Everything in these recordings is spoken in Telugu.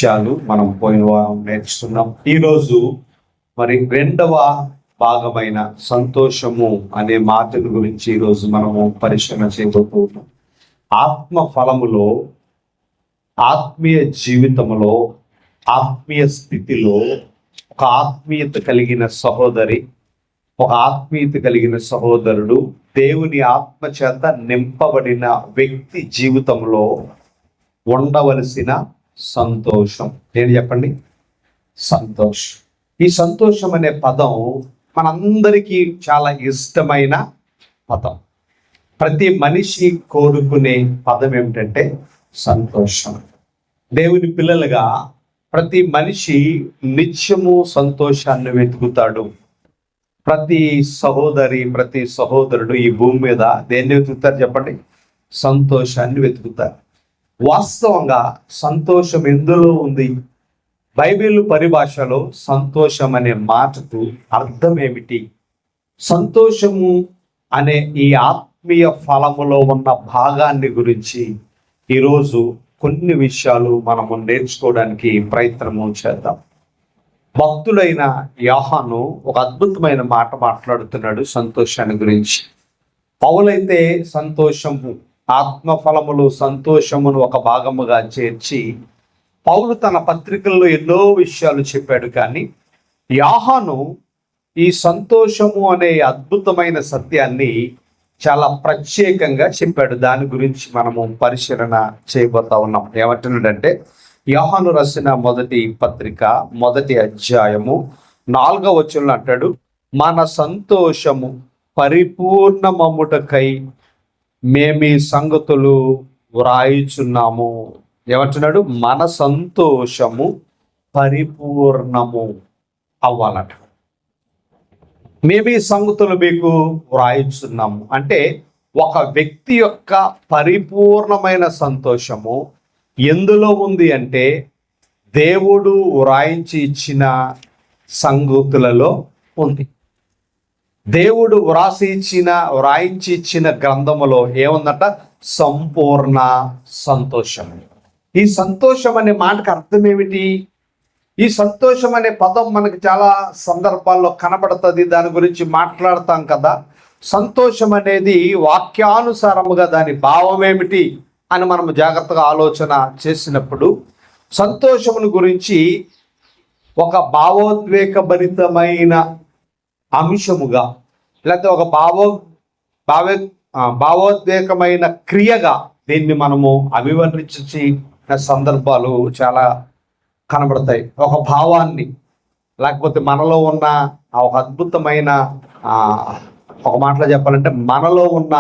విషయాలు మనం పోయిన వారం నేర్చుకున్నాం. ఈరోజు మరి రెండవ భాగమైన సంతోషము అనే మాటల గురించి ఈరోజు మనము పరిశీలన చేయబోతున్నాం. ఆత్మ ఫలములో, ఆత్మీయ జీవితంలో, ఆత్మీయ స్థితిలో ఒక ఆత్మీయత కలిగిన సహోదరి, ఒక ఆత్మీయత కలిగిన సహోదరుడు, దేవుని ఆత్మ చేత నింపబడిన వ్యక్తి జీవితంలో ఉండవలసిన సంతోషం. నేను చెప్పండి, సంతోషం. ఈ సంతోషం అనే పదం మనందరికీ చాలా ఇష్టమైన పదం. ప్రతి మనిషి కోరుకునే పదం ఏమిటంటే సంతోషం. దేవుని పిల్లలుగా ప్రతి మనిషి నిత్యము సంతోషాన్ని వెతుకుతాడు. ప్రతి సహోదరి, ప్రతి సహోదరుడు ఈ భూమి మీద దేన్ని వెతుకుతారు చెప్పండి? సంతోషాన్ని వెతుకుతారు. వాస్తవంగా సంతోషం ఎందులో ఉంది? బైబిల్ పరిభాషలో సంతోషం అనే మాటకు అర్థం ఏమిటి? సంతోషము అనే ఈ ఆత్మీయ ఫలములో ఉన్న భాగాన్ని గురించి ఈరోజు కొన్ని విషయాలు మనము నేర్చుకోవడానికి ప్రయత్నము చేద్దాం. భక్తుడైన యోహాను ఒక అద్భుతమైన మాట మాట్లాడుతున్నాడు సంతోషాన్ని గురించి. పౌలైతే సంతోషము, ఆత్మఫలములు సంతోషమును ఒక భాగముగా చేర్చి పౌలు తన పత్రికల్లో ఎన్నో విషయాలు చెప్పాడు. కానీ యోహాను ఈ సంతోషము అనే అద్భుతమైన సత్యాన్ని చాలా ప్రత్యేకంగా చెప్పాడు. దాని గురించి మనము పరిశీలన చేయబోతా ఉన్నాం. ఏమంటున్నాడంటే, యోహాను రాసిన మొదటి పత్రిక 1వ అధ్యాయము 4వ వచనంలో అంటాడు, మన సంతోషము పరిపూర్ణమమ్ముటకై మేమీ సంగతులు వ్రాయుచున్నాము. ఏమంటున్నాడు? మన సంతోషము పరిపూర్ణము అవ్వాలట. మేమీ సంగతులు మీకు వ్రాయుచున్నాము అంటే ఒక వ్యక్తి యొక్క పరిపూర్ణమైన సంతోషము ఎందులో ఉంది అంటే దేవుడు వ్రాయించి ఇచ్చిన సంగతులలో ఉంది. దేవుడు వ్రాయించి ఇచ్చిన గ్రంథములో ఏముందట? సంపూర్ణ సంతోషం. ఈ సంతోషం అనే మాటకు అర్థం ఏమిటి? ఈ సంతోషం అనే పదం మనకి చాలా సందర్భాల్లో కనబడుతుంది. దాని గురించి మాట్లాడతాం కదా. సంతోషం అనేది వాక్యానుసారముగా దాని భావం ఏమిటి అని మనం జాగ్రత్తగా ఆలోచన చేసినప్పుడు సంతోషమును గురించి ఒక భావోద్వేగభరితమైన అంశముగా, లేకపోతే ఒక భావోద్వేగమైన క్రియగా దీన్ని మనము అభివర్ణించిన సందర్భాలు చాలా కనబడతాయి. ఒక భావాన్ని, లేకపోతే మనలో ఉన్న ఒక అద్భుతమైన, ఒక మాటలో చెప్పాలంటే మనలో ఉన్న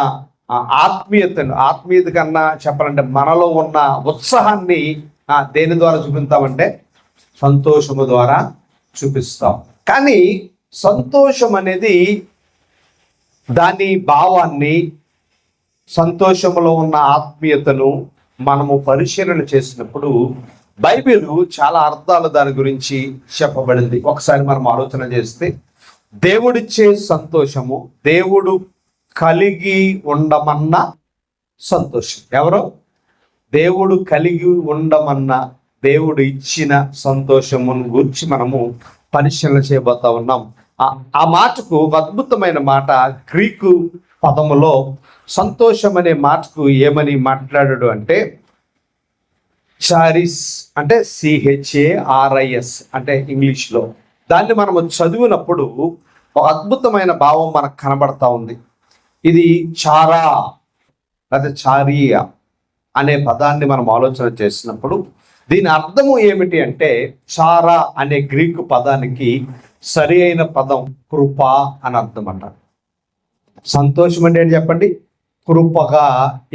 ఆత్మీయత కన్నా చెప్పాలంటే మనలో ఉన్న ఉత్సాహాన్ని దేని ద్వారా చూపిస్తామంటే సంతోషము ద్వారా చూపిస్తాం. కానీ సంతోషం అనేది దాని భావాన్ని, సంతోషములో ఉన్న ఆత్మీయతను మనము పరిశీలన చేసినప్పుడు బైబిల్ చాలా అర్థాలు దాని గురించి చెప్పబడింది. ఒకసారి మనం ఆలోచన చేస్తే, దేవుడిచ్చే సంతోషము, దేవుడు కలిగి ఉండమన్న సంతోషం. ఎవరో దేవుడు కలిగి ఉండమన్న, దేవుడు ఇచ్చిన సంతోషమును గురించి మనము పరిశీలన చేయబోతా ఉన్నాం. ఆ మాటకు ఒక అద్భుతమైన మాట, గ్రీకు పదములో సంతోషం అనే మాటకు ఏమని మాట్లాడాడు అంటే చారిస్, అంటే CHARIS అంటే ఇంగ్లీష్లో. దాన్ని మనము చదివినప్పుడు ఒక అద్భుతమైన భావం మనకు కనబడతా ఉంది. ఇది చారా లేదా చారియా అనే పదాన్ని మనం ఆలోచన చేసినప్పుడు దీని అర్థము ఏమిటి అంటే, చారా అనే గ్రీకు పదానికి సరి అయిన పదం కృప అని అర్థం అంటారు. సంతోషం అంటే ఏంటి చెప్పండి? కృపగా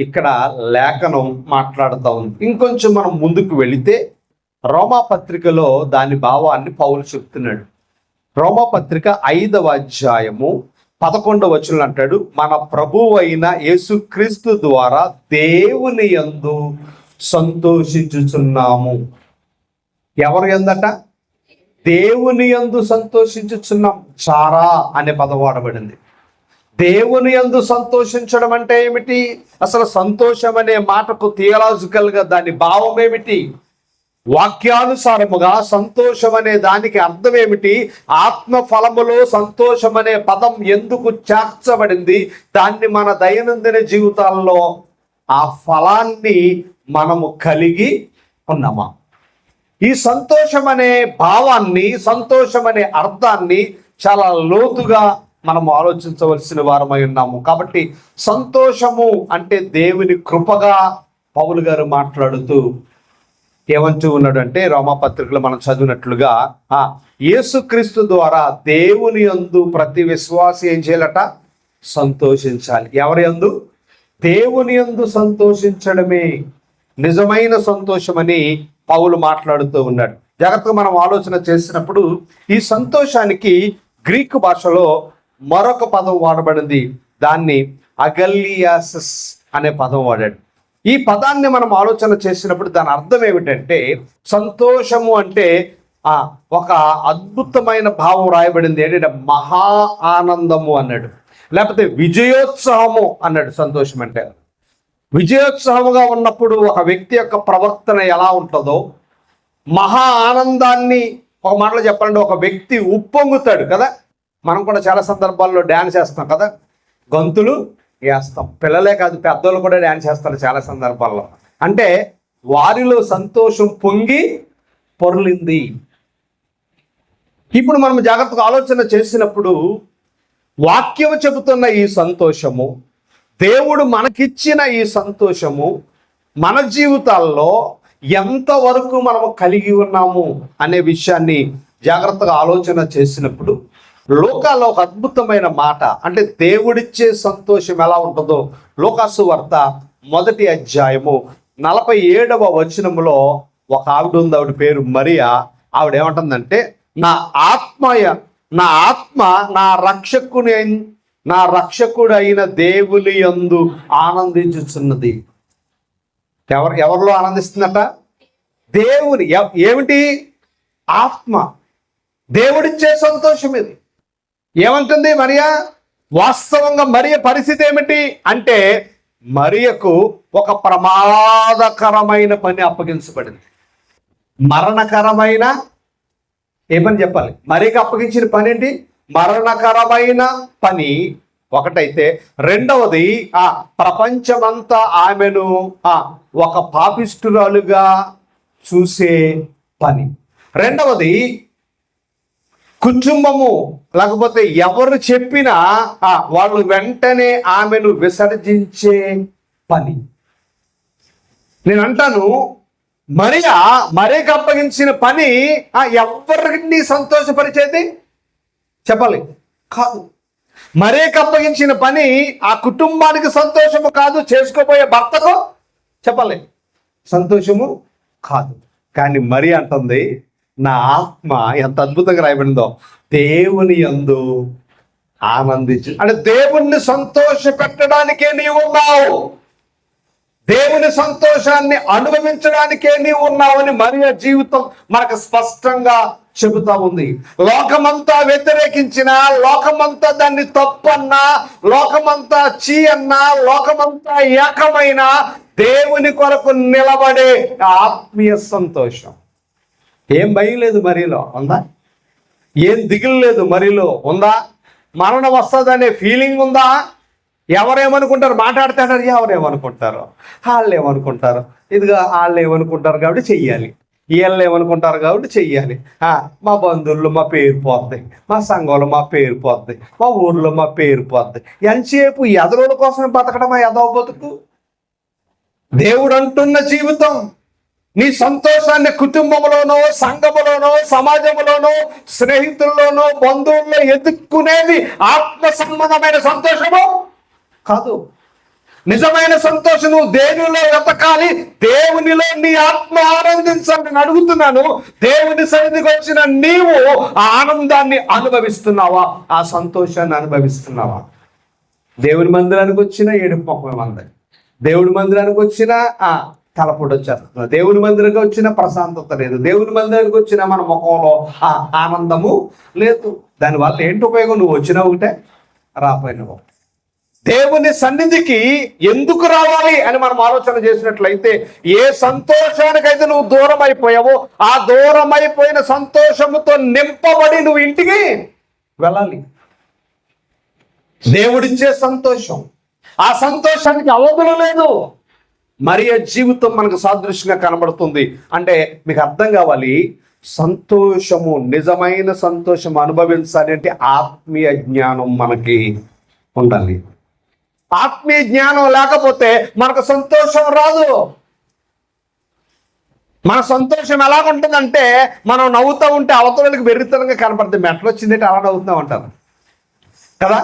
ఇక్కడ లేఖనం మాట్లాడుతూ ఉంది. ఇంకొంచెం మనం ముందుకు వెళితే రోమా పత్రికలో దాని భావాన్ని పౌలు చెప్తున్నాడు. రోమా పత్రిక 5వ అధ్యాయము 11వ వచనం అంటాడు, మన ప్రభువు అయిన యేసుక్రీస్తు ద్వారా దేవుని యందు సంతోషించుచున్నాము. ఎవరు యందట? దేవుని యందు సంతోషించుచున్నాం. చారా అనే పదం వాడబడింది. దేవుని యందు సంతోషించడం అంటే ఏమిటి? అసలు సంతోషం అనే మాటకు థియలాజికల్గా దాని భావం ఏమిటి? వాక్యానుసారముగా సంతోషం అనే దానికి అర్థం ఏమిటి? ఆత్మ ఫలములో సంతోషం అనే పదం ఎందుకు చేర్చబడింది? దాన్ని మన దైనందిన జీవితాల్లో ఆ ఫలాన్ని మనము కలిగి ఉన్నామా? ఈ సంతోషం అనే భావాన్ని, సంతోషం అనే అర్థాన్ని చాలా లోతుగా మనము ఆలోచించవలసిన వారమై ఉన్నాము. కాబట్టి సంతోషము అంటే దేవుని కృపగా పౌలు గారు మాట్లాడుతూ ఏమంటూ ఉన్నాడు అంటే, రోమాపత్రికలో మనం చదివినట్లుగా యేసుక్రీస్తు ద్వారా దేవుని యందు ప్రతి విశ్వాసి ఏం చేయాలట? సంతోషించాలి. ఎవరి యందు? దేవుని యందు సంతోషించడమే నిజమైన సంతోషమని పౌలు మాట్లాడుతూ ఉన్నాడు. జాగ్రత్తగా మనం ఆలోచన చేసినప్పుడు ఈ సంతోషానికి గ్రీకు భాషలో మరొక పదం వాడబడింది. దాన్ని అగల్లియాసిస్ అనే పదం వాడాడు. ఈ పదాన్ని మనం ఆలోచన చేసినప్పుడు దాని అర్థం ఏమిటంటే, సంతోషము అంటే ఒక అద్భుతమైన భావం రాయబడింది. ఏంటంటే మహా ఆనందము అన్నాడు, లేకపోతే విజయోత్సవము అన్నాడు. సంతోషం అంటే విజయోత్సవముగా ఉన్నప్పుడు ఒక వ్యక్తి యొక్క ప్రవర్తన ఎలా ఉంటుందో, మహా ఆనందాన్ని ఒక మాటలో చెప్పాలంటే ఒక వ్యక్తి ఉప్పొంగుతాడు కదా. మనం కూడా చాలా సందర్భాల్లో డ్యాన్స్ చేస్తాం కదా, గంతులు వేస్తాం. పిల్లలే కాదు, పెద్దోళ్ళు కూడా డ్యాన్స్ చేస్తారు చాలా సందర్భాల్లో. అంటే వారిలో సంతోషం పొంగి పొర్లింది. ఇప్పుడు మనం జాగ్రత్తగా ఆలోచన చేసినప్పుడు వాక్యం చెబుతున్న ఈ సంతోషము, దేవుడు మనకిచ్చిన ఈ సంతోషము మన జీవితాల్లో ఎంతవరకు మనము కలిగి ఉన్నాము అనే విషయాన్ని జాగ్రత్తగా ఆలోచన చేసినప్పుడు లోకాల్లో ఒక అద్భుతమైన మాట, అంటే దేవుడిచ్చే సంతోషం ఎలా ఉంటుందో లోకాసు వార్త 1వ అధ్యాయము 47వ వచనములో ఒక ఆవిడ ఉంది. ఆవిడ పేరు మరియా. ఆవిడ ఏమంటుందంటే, నా ఆత్మ నా రక్షకుడు అయిన దేవుని యందు ఆనందించుచున్నది. ఎవరిలో ఆనందిస్తుందట? దేవుని. ఏమిటి? ఆత్మ. దేవుడిచ్చే సంతోషం ఇది. ఏమంటుంది మరియా? వాస్తవంగా మరియ పరిస్థితి ఏమిటి అంటే, మరియకు ఒక ప్రమాదకరమైన పని అప్పగించబడింది. మరణకరమైన ఏ పని చెప్పాలి? మరియకు అప్పగించిన పని ఏంటి? మరణకరమైన పని ఒకటైతే, రెండవది ప్రపంచమంతా ఆమెను ఒక పాపిష్టురాలుగా చూసే పని. రెండవది కుటుంబము, లేకపోతే ఎవరు చెప్పినా వాళ్ళు వెంటనే ఆమెను విసర్జించే పని. నేను అంటాను, మరియకు అప్పగించిన పని ఎవరిని సంతోషపరిచేది చెప్పాలి కాదు. మరియకు అప్పగించిన పని ఆ కుటుంబానికి సంతోషము కాదు, చేసుకోబోయే భర్తకు చెప్పాలి సంతోషము కాదు. కానీ మరి అంటుంది, నా ఆత్మ, ఎంత అద్భుతంగా రాయబడిందో, దేవుని యందు ఆనందించు. అంటే దేవుణ్ణి సంతోష పెట్టడానికే నీవు ఉన్నావు, దేవుని సంతోషాన్ని అనుభవించడానికే నీవు ఉన్నావని మరియ జీవితం మనకు స్పష్టంగా చెబుతా ఉంది. లోకమంతా వ్యతిరేకించిన, లోకమంతా దాన్ని తప్పన్నా, లోకమంతా చీ అన్నా, లోకమంతా ఏకమైన దేవుని కొరకు నిలబడే ఆత్మీయ సంతోషం. ఏం భయం లేదు మరిలో ఉందా? ఏం దిగులు లేదు మరిలో ఉందా? మరణం వస్తుందనే ఫీలింగ్ ఉందా? ఎవరేమనుకుంటారు? మాట్లాడతాడారు, ఎవరేమనుకుంటారు, వాళ్ళు ఏమనుకుంటారు, ఇదిగా వాళ్ళు ఏమనుకుంటారు కాబట్టి చెయ్యాలి, వీళ్ళు ఏమనుకుంటారు కాబట్టి చెయ్యాలి. మా బంధువుల్లో మా పేరు పోద్ది, మా సంఘంలో మా పేరు పోద్ది, మా ఊర్లో మా పేరు పోద్ది. ఎంతసేపు ఎదరోళ్ళ కోసమే బతకడం ఎదవ బతుకు. దేవుడు అంటున్న జీవితం, నీ సంతోషాన్ని కుటుంబంలోనో, సంఘములోనో, సమాజంలోనో, స్నేహితుల్లోనో, బంధువుల్లో ఎదుక్కునేది ఆత్మ సంబంధమైన సంతోషము కాదు. నిజమైన సంతోషం నువ్వు దేవునిలో వెతకాలి, దేవునిలో నీ ఆత్మ ఆనందించాలని అడుగుతున్నాను. దేవుని సన్నిధికి వచ్చిన నీవు ఆ ఆనందాన్ని అనుభవిస్తున్నావా? ఆ సంతోషాన్ని అనుభవిస్తున్నావా? దేవుని మందిరానికి వచ్చిన ఏడుపు ముఖం అందరి, దేవుని మందిరానికి వచ్చిన తలపొడి వచ్చేస్తున్నా, దేవుని మందిరానికి వచ్చిన ప్రశాంతత లేదు, దేవుని మందిరానికి వచ్చిన మన ముఖంలో ఆనందము లేదు. దానివల్ల ఏంటి ఉపయోగం? నువ్వు వచ్చినా ఒకటే, రాపోయినా ఒకటే. దేవుని సన్నిధికి ఎందుకు రావాలి అని మనం ఆలోచన చేసినట్లయితే, ఏ సంతోషానికైతే నువ్వు దూరం అయిపోయావో ఆ దూరం అయిపోయిన సంతోషముతో నింపబడి నువ్వు ఇంటికి వెళ్ళాలి. దేవుడిచ్చే సంతోషం, ఆ సంతోషానికి అవధులు లేదు. మరియ జీవితం మనకు సాదృశ్యంగా కనబడుతుంది. అంటే మీకు అర్థం కావాలి, సంతోషము, నిజమైన సంతోషం అనుభవించాలి అంటే ఆత్మీయ జ్ఞానం మనకి ఉండాలి. ఆత్మీయ జ్ఞానం లేకపోతే మనకు సంతోషం రాదు. మన సంతోషం ఎలాగుంటుందంటే, మనం నవ్వుతూ ఉంటే అవతలకి వెర్రితనంగా కనపడుతుంది. మెట్లు వచ్చిందంటే అలా నవ్వుతూ ఉంటారు కదా,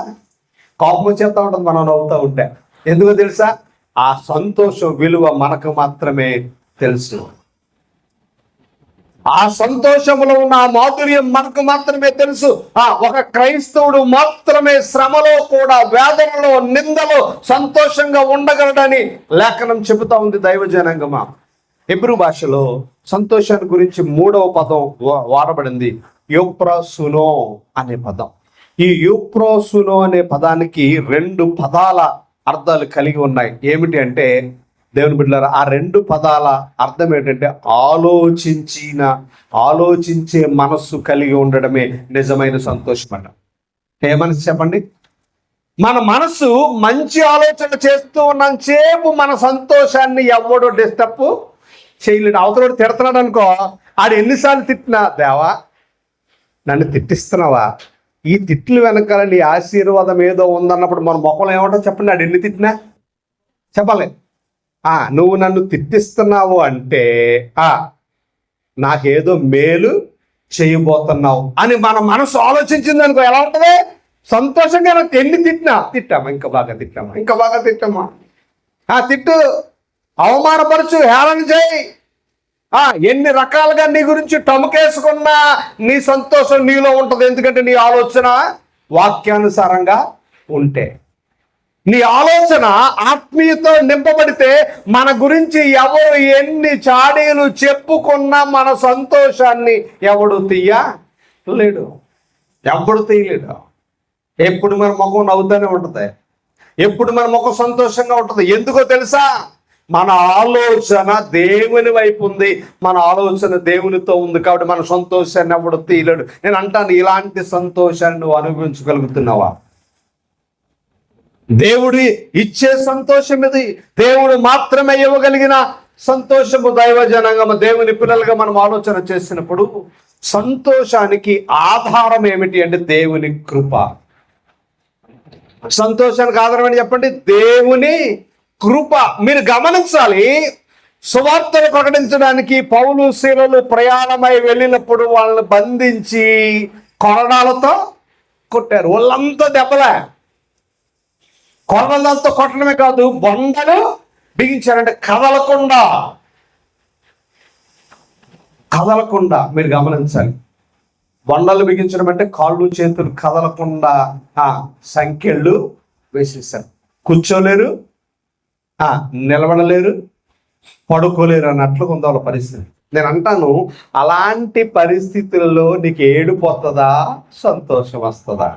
కోపం వచ్చేస్తూ ఉంటుంది మనం నవ్వుతూ ఉంటే. ఎందుకో తెలుసా? ఆ సంతోషం విలువ మనకు మాత్రమే తెలుసు. ఆ సంతోషంలో ఉన్న ఆ మాధుర్యం మనకు మాత్రమే తెలుసు. ఒక క్రైస్తవుడు మాత్రమే శ్రమలో కూడా, వేదనలో, నిందలో సంతోషంగా ఉండగలడని లేఖనం చెబుతా ఉంది. దైవజనాంగమా, హెబ్రూ భాషలో సంతోషాన్ని గురించి 3వ పదం వాడబడింది, యూప్రాసునో అనే పదం. ఈ యూప్రాసునో అనే పదానికి 2 పదాల అర్థాలు కలిగి ఉన్నాయి. ఏమిటి అంటే, దేవుని బిడ్డలారా, ఆ 2 పదాల అర్థం ఏంటంటే, ఆలోచించే మనస్సు కలిగి ఉండడమే నిజమైన సంతోషం అట. ఏ మనసు చెప్పండి? మన మనసు మంచి ఆలోచన చేస్తూ ఉన్నంతసేపు మన సంతోషాన్ని ఎవడో డిస్టర్బ్ చేయలేడు. అవతలోడు తిడుతున్నాడు అనుకో, ఆడు ఎన్నిసార్లు తిట్టినా, దేవా నన్ను తిట్టిస్తున్నావా, ఈ తిట్లు వెనకాల నీ ఆశీర్వాదం ఏదో ఉందన్నప్పుడు మన మొక్కలు ఏమంటో చెప్పండి. ఆడు ఎన్ని తిట్టినా చెప్పాలి, నువ్వు నన్ను తిట్టిస్తున్నావు అంటే నాకేదో మేలు చేయబోతున్నావు అని మన మనసు ఆలోచించింది అనుకో, ఎలా ఉంటుంది? సంతోషంగా. ఎన్ని తిట్టామా, ఇంకా బాగా తిట్టామా, తిట్టు, అవమానపరచు, హేళన చేయి, ఎన్ని రకాలుగా నీ గురించి టముకేసుకున్నా నీ సంతోషం నీలో ఉంటుంది. ఎందుకంటే నీ ఆలోచన వాక్యానుసారంగా ఉంటే, నీ ఆలోచన ఆత్మీయతో నింపబడితే, మన గురించి ఎవరు ఎన్ని చాడీలు చెప్పుకున్నా మన సంతోషాన్ని ఎవడు తీయలేడు. ఎప్పుడు మన ముఖం నవ్వుతూనే ఉంటుంది, ఎప్పుడు మన ముఖం సంతోషంగా ఉంటుంది. ఎందుకో తెలుసా? మన ఆలోచన దేవుని వైపు ఉంది, మన ఆలోచన దేవునితో ఉంది. కాబట్టి మన సంతోషాన్ని ఎవడు తీయలేడు. నేను అంటాను, ఇలాంటి సంతోషాన్ని నువ్వు అనుభవించగలుగుతున్నావా? దేవుడి ఇచ్చే సంతోషం ఇది, దేవుడు మాత్రమే ఇవ్వగలిగిన సంతోషము. దైవజనంగా దేవుని పిల్లలుగా మనం ఆలోచన చేసినప్పుడు సంతోషానికి ఆధారం ఏమిటి అంటే దేవుని కృప. సంతోషానికి ఆధారం ఏంటి చెప్పండి? దేవుని కృప. మీరు గమనించాలి, సువార్తను ప్రకటించడానికి పౌలు శీలలు ప్రయాణమై వెళ్ళినప్పుడు వాళ్ళని బంధించి కొరడాలతో కొట్టారు. వాళ్ళంతా దెబ్బలే, కొరడాలతో కొట్టడమే కాదు, బొండలు బిగించారంటే కదలకుండా. మీరు గమనించాలి, బొండలు బిగించడం అంటే కాళ్ళు చేతులు కదలకుండా సంఖ్యలు వేసేసారు. కూర్చోలేరు, నిలబడలేరు, పడుకోలేరు అన్నట్లు కొంత వాళ్ళ పరిస్థితి. నేను అంటాను, అలాంటి పరిస్థితుల్లో నీకు ఏడుపు వస్తుందా, సంతోషం వస్తుందా?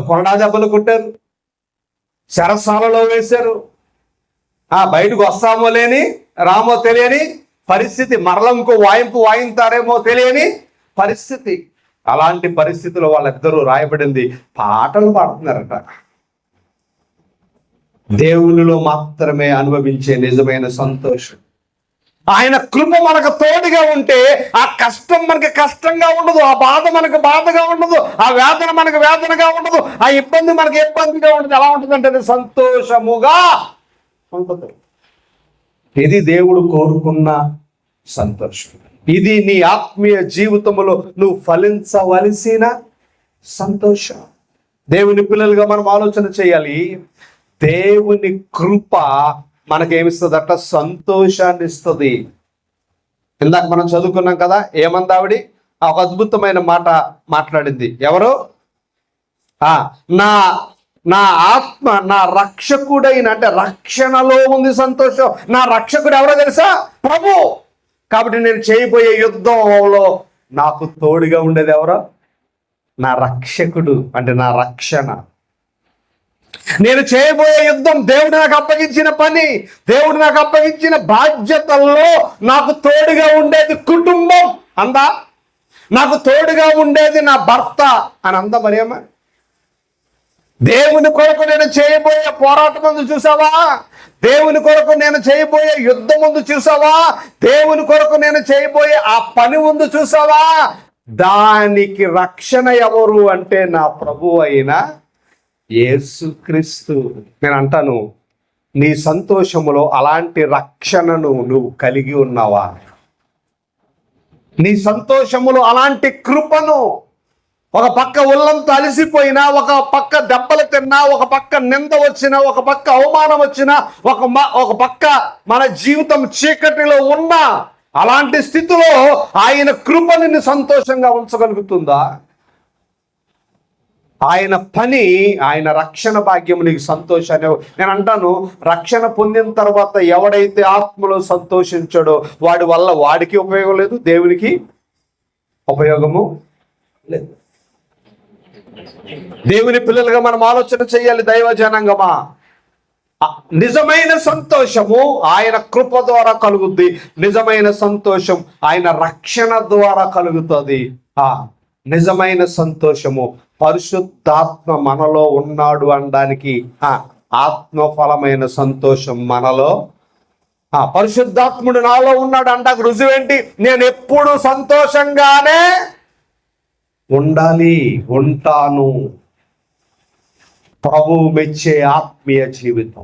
కొరడా దెబ్బలు కొట్టారు, చెరసాలలో వేశారు, బయటకు వస్తామో లేని రామో తెలియని పరిస్థితి, మరల ఇంకో వాయింతారేమో తెలియని పరిస్థితి. అలాంటి పరిస్థితిలో వాళ్ళిద్దరూ రాయబడింది పాటలు పాడుతున్నారట. దేవునిలో మాత్రమే అనుభవించే నిజమైన సంతోషం. ఆయన కృప మనకు తోడుగా ఉంటే ఆ కష్టం మనకి కష్టంగా ఉండదు, ఆ బాధ మనకు బాధగా ఉండదు, ఆ వేదన మనకు వేదనగా ఉండదు, ఆ ఇబ్బంది మనకి ఇబ్బందిగా ఉండదు. ఎలా ఉంటుంది అంటే సంతోషముగా ఉంటుంది. ఇది దేవుడు కోరుకున్న సంతోషం. ఇది నీ ఆత్మీయ జీవితంలో నువ్వు ఫలించవలసిన సంతోషం. దేవుని పిల్లలుగా మనం ఆలోచన చేయాలి. దేవుని కృప మనకేమిస్తుందట? సంతోషాన్ని ఇస్తుంది. ఇందాక మనం చదువుకున్నాం కదా, ఏమంది ఆవిడ? ఒక అద్భుతమైన మాట మాట్లాడింది. ఎవరు? నా ఆత్మ నా రక్షకుడైన, అంటే రక్షణలో ఉంది సంతోషం. నా రక్షకుడు ఎవరో తెలుసా? ప్రభు. కాబట్టి నేను చేయబోయే యుద్ధంలో నాకు తోడుగా ఉండేది ఎవరో? నా రక్షకుడు అంటే నా రక్షణ. నేను చేయబోయే యుద్ధం, దేవుడు నాకు అప్పగించిన పని, దేవుడు నాకు అప్పగించిన బాధ్యతల్లో నాకు తోడుగా ఉండేది కుటుంబం అందా, నాకు తోడుగా ఉండేది నా భర్త అని అందా మరియమ్మ. దేవుని కొరకు నేను చేయబోయే పోరాటం ముందు చూసావా? దేవుని కొరకు నేను చేయబోయే యుద్ధం ముందు చూసావా? దేవుని కొరకు నేను చేయబోయే ఆ పని ముందు చూసావా? దానికి రక్షణ ఎవరు అంటే నా ప్రభువు అయిన యేసుక్రీస్తు. నేను అంటాను, నీ సంతోషములో అలాంటి రక్షణను నువ్వు కలిగి ఉన్నావా? నీ సంతోషములో అలాంటి కృపను, ఒక పక్క ఒళ్ళంతా అలసిపోయినా, ఒక పక్క దెబ్బలు తిన్నా, ఒక పక్క నింద వచ్చినా, ఒక పక్క అవమానం వచ్చినా, ఒక పక్క మన జీవితం చీకటిలో ఉన్నా, అలాంటి స్థితిలో ఆయన కృప నిన్ను సంతోషంగా ఉంచగలుగుతుందా? ఆయన పని, ఆయన రక్షణ భాగ్యం నీకు సంతోషాన్ని. నేను అంటాను, రక్షణ పొందిన తర్వాత ఎవడైతే ఆత్మలో సంతోషించాడో వాడి వల్ల వాడికి ఉపయోగం లేదు, దేవునికి ఉపయోగము లేదు. దేవుని పిల్లలుగా మనం ఆలోచన చేయాలి. దైవ జనాంగమా, నిజమైన సంతోషము ఆయన కృప ద్వారా కలుగుద్ది. నిజమైన సంతోషం ఆయన రక్షణ ద్వారా కలుగుతుంది. నిజమైన సంతోషము పరిశుద్ధాత్మ మనలో ఉన్నాడు అనడానికి ఆత్మఫలమైన సంతోషం మనలో, పరిశుద్ధాత్ముడు నాలో ఉన్నాడు అంటాకు రుజువేంటి? నేను ఎప్పుడు సంతోషంగానే ఉండాలి, ఉంటాను. ప్రభువు మెచ్చే ఆత్మీయ జీవితం,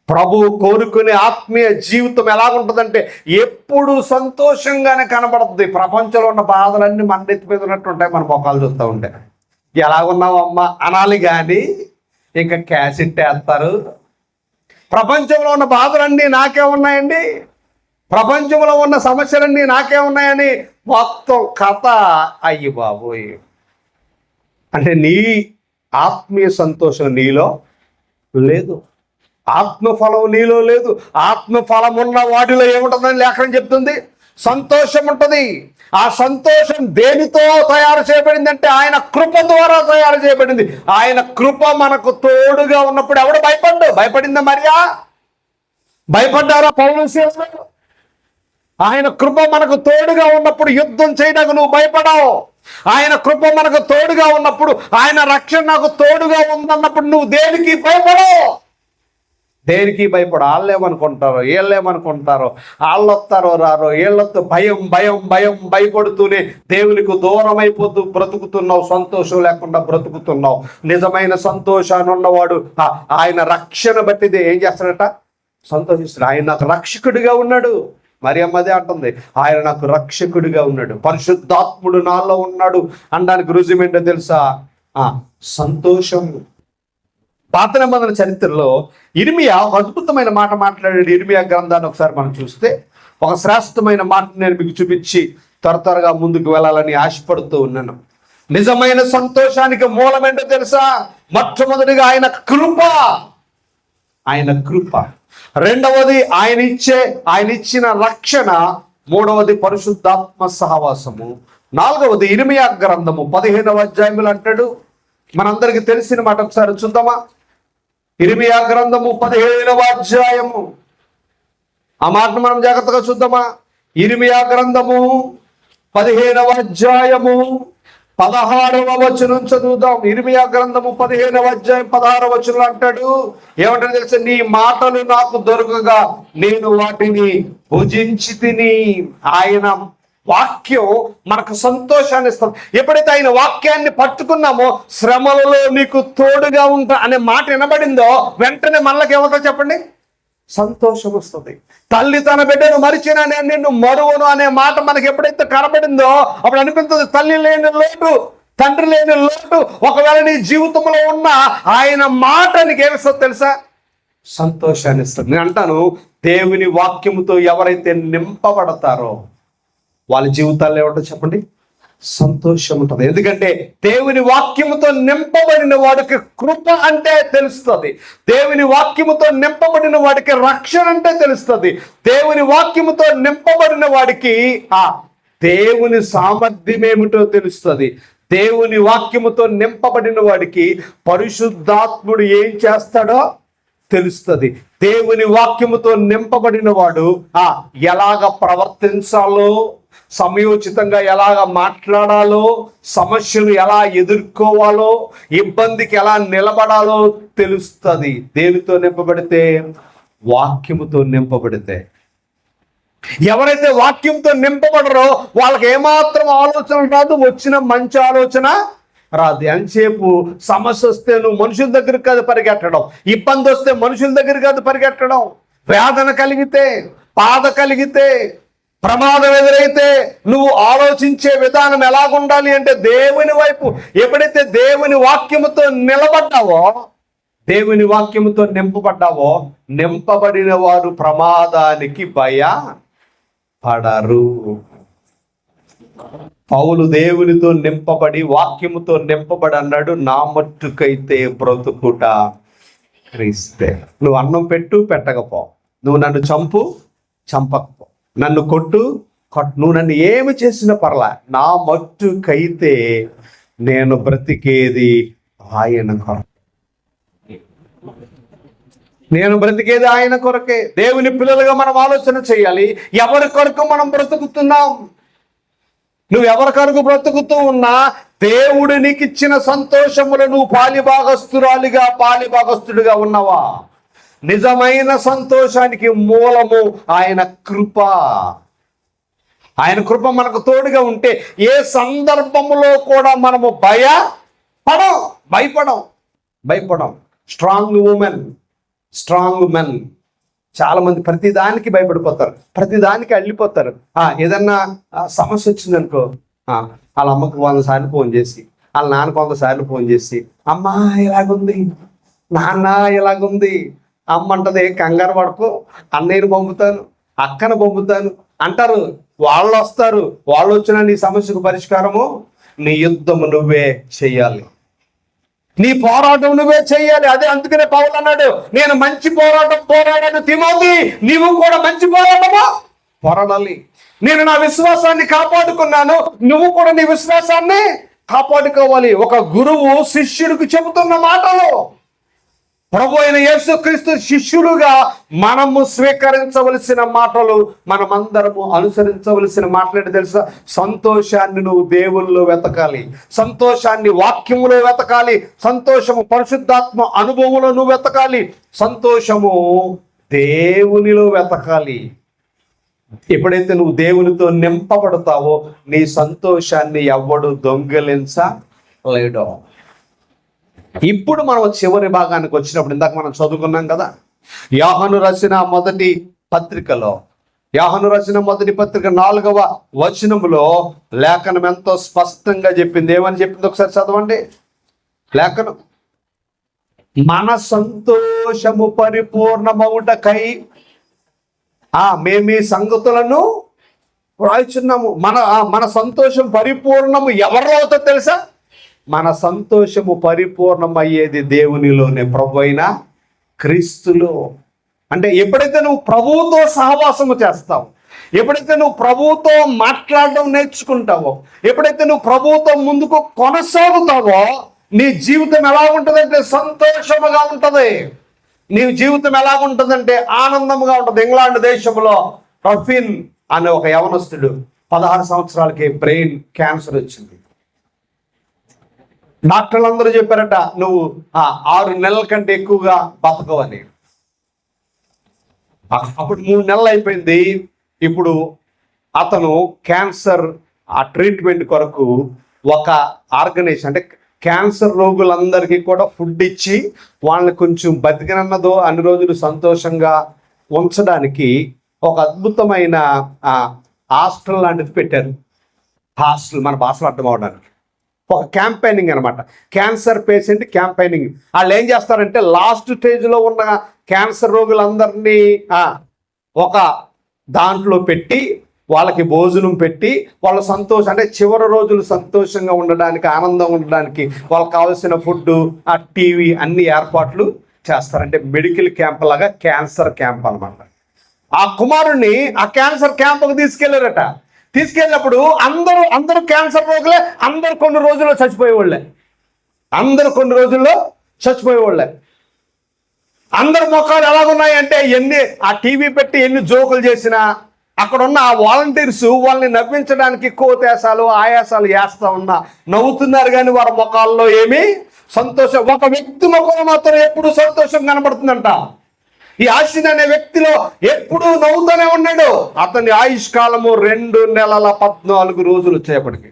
ప్రభువు కోరుకునే ఆత్మీయ జీవితం ఎలాగుంటుందంటే ఎప్పుడు సంతోషంగానే కనబడుతుంది. ప్రపంచంలో ఉన్న బాధలన్నీ మన నెత్తి మీద ఉన్నట్టు ఉంటాయి. మన మొక్కలు చూస్తూ ఉంటే ఎలాగున్నావమ్మా అనాలి, కానీ ఇంకా క్యాసెట్ వేస్తారు. ప్రపంచంలో ఉన్న బాధలన్నీ నాకే ఉన్నాయండి, ప్రపంచంలో ఉన్న సమస్యలన్నీ నాకే ఉన్నాయని మొత్తం కథ. అయ్యి బాబోయ్, అంటే నీ ఆత్మీయ సంతోషం నీలో లేదు, ఆత్మఫలం నీలో లేదు. ఆత్మఫలం ఉన్న వాటిలో ఏముంటుందని లేఖనం చెప్తుంది? సంతోషం ఉంటుంది. ఆ సంతోషం దేనితో తయారు చేయబడింది అంటే ఆయన కృప ద్వారా తయారు చేయబడింది. ఆయన కృప మనకు తోడుగా ఉన్నప్పుడు ఎవడు భయపడిందా మరియా? భయపడ్డారా పౌలు శీలలు? ఆయన కృప మనకు తోడుగా ఉన్నప్పుడు యుద్ధం చేయడానికి నువ్వు భయపడవు. ఆయన కృప మనకు తోడుగా ఉన్నప్పుడు, ఆయన రక్షణ నాకు తోడుగా ఉందన్నప్పుడు నువ్వు దేనికి భయపడవు. దేనికి భయపడు. వాళ్ళేమనుకుంటారో, వీళ్ళేమనుకుంటారో, వాళ్ళు వస్తారో రారో, వీళ్ళతో భయం భయం భయం భయపడుతూనే దేవునికి దూరం అయిపోతూ బ్రతుకుతున్నావు, సంతోషం లేకుండా బ్రతుకుతున్నావు. నిజమైన సంతోషాన్ని ఉన్నవాడు ఆయన రక్షణ బట్టిదే ఏం చేస్తాడట? సంతోషిస్తాడు. ఆయన నాకు రక్షకుడిగా ఉన్నాడు. మరి అమ్మదే అంటుంది, ఆయన నాకు రక్షకుడిగా ఉన్నాడు, పరిశుద్ధాత్ముడు నాలో ఉన్నాడు అనడానికి రుజువేంటో తెలుసా? సంతోషం. పాత నిబంధన చరిత్రలో ఇర్మియా ఒక అద్భుతమైన మాట మాట్లాడాడు. ఇర్మియా గ్రంథాన్ని ఒకసారి మనం చూస్తే ఒక శ్రేష్టమైన మాట నేను మీకు చూపించి త్వరగా ముందుకు వెళ్ళాలని ఆశపడుతూ ఉన్నాను. నిజమైన సంతోషానికి మూలమేంటో తెలుసా? మొట్టమొదటిగా ఆయన కృప. ఆయన కృప. రెండవది ఆయన ఇచ్చిన రక్షణ. మూడవది పరిశుద్ధాత్మ సహవాసము. నాలుగవది ఇర్మియా గ్రంథము 15వ అధ్యాయములు అంటాడు. మనందరికి తెలిసిన మాట ఒకసారి చూద్దామా? ఇర్మియా గ్రంథము 15వ అధ్యాయము. ఆ మాటను మనం జాగ్రత్తగా చూద్దామా? ఇర్మియా గ్రంథము 15వ అధ్యాయము 16వ వచనం చదువుదాం. ఇర్మియా గ్రంథము 15వ అధ్యాయం 16వ వచనం అంటాడు, ఏమంటాడు తెలుసా? నీ మాటలు నాకు దొరకగా నేను వాటిని భుజించి తిని. ఆయన వాక్యం మనకు సంతోషాన్ని ఇస్తాం. ఎప్పుడైతే ఆయన వాక్యాన్ని పట్టుకున్నామో, శ్రమలలో నీకు తోడుగా ఉంటా అనే మాట వినబడిందో వెంటనే మనకి ఏమవుతుందో చెప్పండి? సంతోషం వస్తుంది. తల్లి తన బిడ్డను మరిచినా నేను నిన్ను మరువను అనే మాట మనకి ఎప్పుడైతే కనబడిందో అప్పుడు అనిపిస్తుంది తల్లి లేని లోటు, తండ్రి లేని లోటు ఒకవేళ నీ జీవితంలో ఉన్న ఆయన మాట నీకు ఏమిస్తుంది తెలుసా? సంతోషాన్ని ఇస్తుంది. నేను అంటాను, దేవుని వాక్యముతో ఎవరైతే నింపబడతారో వాళ్ళ జీవితాల్లో ఏమంటో చెప్పండి? సంతోషం ఉంటుంది. ఎందుకంటే దేవుని వాక్యముతో నింపబడిన వాడికి కృప అంటే తెలుస్తుంది. దేవుని వాక్యముతో నింపబడిన వాడికి రక్షణ అంటే తెలుస్తుంది. దేవుని వాక్యముతో నింపబడిన వాడికి దేవుని సామర్థ్యం ఏమిటో తెలుస్తుంది. దేవుని వాక్యముతో నింపబడిన వాడికి పరిశుద్ధాత్ముడు ఏం చేస్తాడో తెలుస్తుంది. దేవుని వాక్యముతో నింపబడిన వాడు ఎలాగ ప్రవర్తించాలో, సమయోచితంగా ఎలాగ మాట్లాడాలో, సమస్యలు ఎలా ఎదుర్కోవాలో, ఇబ్బందికి ఎలా నిలబడాలో తెలుస్తుంది. దేనితో నింపబడితే? వాక్యముతో నింపబడితే. ఎవరైతే వాక్యంతో నింపబడరో వాళ్ళకి ఏమాత్రం ఆలోచన రాదు, వచ్చిన మంచి ఆలోచన రాదు. ఎంతసేపు సమస్య వస్తే నువ్వు మనుషుల దగ్గరికి కాదు పరిగెట్టడం, ఇబ్బంది వస్తే మనుషుల దగ్గర కాదు పరిగెట్టడం, వేదన కలిగితే, బాధ కలిగితే, ప్రమాదం ఎదురైతే నువ్వు ఆలోచించే విధానం ఎలాగుండాలి అంటే దేవుని వైపు. ఎప్పుడైతే దేవుని వాక్యముతో నిలబడ్డావో, దేవుని వాక్యముతో నింపబడ్డావో, నింపబడిన వారు ప్రమాదానికి భయపడరు. పౌలు దేవునితో నింపబడి వాక్యముతో నింపబడి అన్నాడు, నా మట్టుకైతే బ్రతుకుట క్రీస్తే. నువ్వు అన్నం పెట్టు, పెట్టకపో, నువ్వు నన్ను చంపు, చంపకపో, నన్ను కొట్టు, నువ్వు నన్ను ఏమి చేసిన పర్లా, నా మట్టుకైతే నేను బ్రతికేది ఆయన కొరకు. నేను బ్రతికేది ఆయన కొరకే. దేవుని పిల్లలుగా మనం ఆలోచన చేయాలి. ఎవరి కొరకు మనం బ్రతుకుతున్నాం? నువ్వు ఎవరి కొరకు బ్రతుకుతూ ఉన్నా దేవుడు నీకు ఇచ్చిన సంతోషములు నువ్వు పాలిభాగస్తుడిగా ఉన్నావా? నిజమైన సంతోషానికి మూలము ఆయన కృప. ఆయన కృప మనకు తోడుగా ఉంటే ఏ సందర్భములో కూడా మనము భయపడం. Strong women, strong men. చాలా మంది ప్రతిదానికి భయపడిపోతారు, ప్రతిదానికి అల్లిపోతారు. ఏదన్నా సమస్య వచ్చిందనుకో, వాళ్ళ అమ్మకు 100 సార్లు ఫోన్ చేసి, వాళ్ళ నాన్నకు 100 సార్లు ఫోన్ చేసి, అమ్మా ఇలాగుంది, నాన్న ఇలాగుంది. అమ్మ అంటది, కంగారు పడుకో, అన్నయ్యను పంపుతాను, అక్కను పంపుతాను అంటారు. వాళ్ళు వస్తారు, వాళ్ళు వచ్చినా నీ సమస్యకు పరిష్కారము, నీ యుద్ధము నువ్వే చెయ్యాలి, నీ పోరాటం నువ్వే చెయ్యాలి. అదే అందుకనే పౌలు అన్నాడు, నేను మంచి పోరాటం పోరాడాను తిమోతి, నీవు కూడా మంచి పోరాటమా పోరాడాలి. నేను నా విశ్వాసాన్ని కాపాడుకున్నాను, నువ్వు కూడా నీ విశ్వాసాన్ని కాపాడుకోవాలి. ఒక గురువు శిష్యుడికి చెబుతున్న మాటలు, ప్రభు అయిన యేసుక్రీస్తు శిష్యులుగా మనము స్వీకరించవలసిన మాటలు, మనమందరము అనుసరించవలసిన మాటలు తెలుసా? సంతోషాన్ని నువ్వు దేవుల్లో వెతకాలి, సంతోషాన్ని వాక్యములో వెతకాలి, సంతోషము పరిశుద్ధాత్మ అనుభవంలో నువ్వు వెతకాలి, సంతోషము దేవునిలో వెతకాలి. ఎప్పుడైతే నువ్వు దేవునితో నింపబడతావో నీ సంతోషాన్ని ఎవ్వడు దొంగిలించలేడో. ఇప్పుడు మనం చివరి భాగానికి వచ్చినప్పుడు, ఇందాక మనం చదువుకున్నాం కదా, యోహాను రాసిన మొదటి పత్రికలో, యోహాను రాసిన మొదటి పత్రిక 4వ వచనములో లేఖనం ఎంతో స్పష్టంగా చెప్పింది. ఏమని చెప్పింది ఒకసారి చదవండి లేఖనం. మన సంతోషము పరిపూర్ణమవుటకై మేము ఈ సంగతులను వ్రాయిచున్నాము. మన సంతోషం పరిపూర్ణము ఎవరిలో అవుతుందో తెలుసా? మన సంతోషము పరిపూర్ణమయ్యేది దేవునిలోనే, ప్రభు అయిన క్రీస్తులో. అంటే ఎప్పుడైతే నువ్వు ప్రభువుతో సహవాసము చేస్తావు, ఎప్పుడైతే నువ్వు ప్రభువుతో మాట్లాడడం నేర్చుకుంటావో, ఎప్పుడైతే నువ్వు ప్రభువుతో ముందుకు కొనసాగుతావో, నీ జీవితం ఎలా ఉంటుందంటే సంతోషముగా ఉంటుంది. నీ జీవితం ఎలాగుంటుందంటే ఆనందంగా ఉంటుంది. ఇంగ్లాండ్ దేశంలో రఫీన్ అనే ఒక యవనస్తుడు 16 సంవత్సరాలకి బ్రెయిన్ క్యాన్సర్ వచ్చింది. డాక్టర్లు అందరూ చెప్పారట, నువ్వు 6 నెలల కంటే ఎక్కువగా బతకవని. అప్పుడు 3 నెలలు అయిపోయింది. ఇప్పుడు అతను క్యాన్సర్ ట్రీట్మెంట్ కొరకు ఒక ఆర్గనైజేషన్, అంటే క్యాన్సర్ రోగులందరికీ కూడా ఫుడ్ ఇచ్చి వాళ్ళని కొంచెం బతికినన్నదో అన్ని రోజులు సంతోషంగా ఉంచడానికి ఒక అద్భుతమైన హాస్టల్ లాంటిది పెట్టారు. హాస్టల్ మన భాషలో అర్థం అవడానికి ఒక క్యాంపెయినింగ్ అనమాట. Cancer patient campaigning. వాళ్ళు ఏం చేస్తారంటే లాస్ట్ స్టేజ్లో ఉన్న క్యాన్సర్ రోగులందరినీ ఒక దాంట్లో పెట్టి వాళ్ళకి భోజనం పెట్టి వాళ్ళ సంతోషం, అంటే చివరి రోజులు సంతోషంగా ఉండడానికి, ఆనందంగా ఉండడానికి వాళ్ళకి కావాల్సిన ఫుడ్, టీవీ అన్ని ఏర్పాట్లు చేస్తారంటే మెడికల్ క్యాంప్ లాగా క్యాన్సర్ క్యాంప్ అనమాట. ఆ కుమారుణ్ణి ఆ క్యాన్సర్ క్యాంప్కి తీసుకెళ్లారట. తీసుకెళ్ళినప్పుడు అందరూ అందరూ క్యాన్సర్ రోగులే, అందరూ కొన్ని రోజుల్లో చచ్చిపోయేవాళ్ళే, అందరూ కొన్ని రోజుల్లో చచ్చిపోయేవాళ్ళే. అందరి ముఖాలు ఎలాగున్నాయంటే ఆ టీవీ పెట్టి ఎన్ని జోకులు చేసినా అక్కడ ఉన్న ఆ వాలంటీర్స్ వాళ్ళని నవ్వించడానికి కోతేసాలు ఆయాసాలు వేస్తా ఉన్నా నవ్వుతున్నారు, కానీ వారి ముఖాల్లో ఏమీ సంతోషం. ఒక వ్యక్తి ముఖంలో మాత్రం ఎప్పుడు సంతోషం కనబడుతుందంట. ఈ ఆసిన్ అనే వ్యక్తిలో ఎప్పుడూ నవ్వుతూనే ఉన్నాడు. అతని ఆయుష్కాలము 2 నెలల 14 రోజులు వచ్చేప్పటికి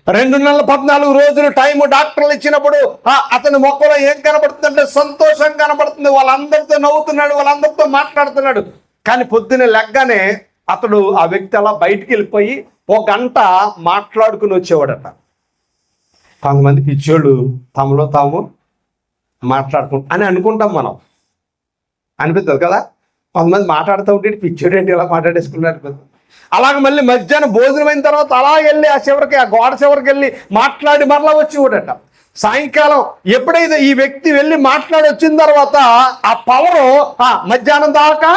2 నెలల 14 రోజులు టైము డాక్టర్లు ఇచ్చినప్పుడు అతని మొక్కలో ఏం కనబడుతుందంటే సంతోషం కనబడుతుంది. వాళ్ళందరితో నవ్వుతున్నాడు, వాళ్ళందరితో మాట్లాడుతున్నాడు. కానీ పొద్దున్నే లెగ్గానే ఆ వ్యక్తి అలా బయటికి వెళ్ళిపోయి 1 గంట మాట్లాడుకుని వచ్చేవాడట. కొంతమంది పిచ్చోళ్ళు తమలో తాము అని అనుకుంటాం మనం, అనిపిస్తుంది కదా. కొంతమంది మాట్లాడుతూ ఉంటే పిచ్చోడు ఏంటి ఇలా మాట్లాడేసుకున్నారు అనిపిస్తుంది. అలాగే మళ్ళీ మధ్యాహ్నం భోజనం అయిన తర్వాత అలా వెళ్ళి ఆ గోడ చివరికి వెళ్ళి మాట్లాడి మరలా వచ్చి కూడట. సాయంకాలం ఎప్పుడైతే ఈ వ్యక్తి వెళ్ళి మాట్లాడి వచ్చిన తర్వాత ఆ పవరు మధ్యాహ్నం దాకా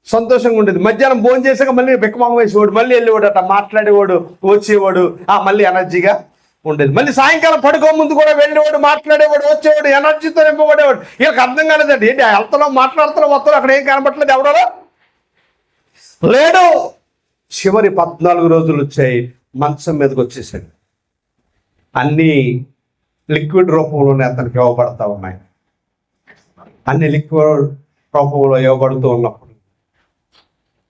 సంతోషంగా ఉండేది. మధ్యాహ్నం భోజనం చేసాక మళ్ళీ బెక్కమామ వేసేవాడు, మళ్ళీ వెళ్ళేవాడట, మాట్లాడేవాడు, వచ్చేవాడు, మళ్ళీ ఎనర్జీగా ఉండేది. మళ్ళీ సాయంకాలం పడుకో ముందు కూడా వెళ్ళేవాడు, మాట్లాడేవాడు, వచ్చేవాడు, ఎనర్జీతో నింపబడేవాడు. వీళ్ళకి అర్థం కాలేదండి, ఏంటి వెళ్తున్నాం మాట్లాడుతున్నాం వస్తున్నాం, అక్కడ ఏం కనబట్టలేదు, ఎవడో లేడు. చివరి 14 రోజులు వచ్చాయి, మంచం మీదకి వచ్చేసాడు. అన్నీ లిక్విడ్ రూపంలోనే అతనికి ఇవ్వబడతా ఉన్నాయి. అన్ని లిక్విడ్ రూపంలో ఇవ్వబడుతూ ఉన్నప్పుడు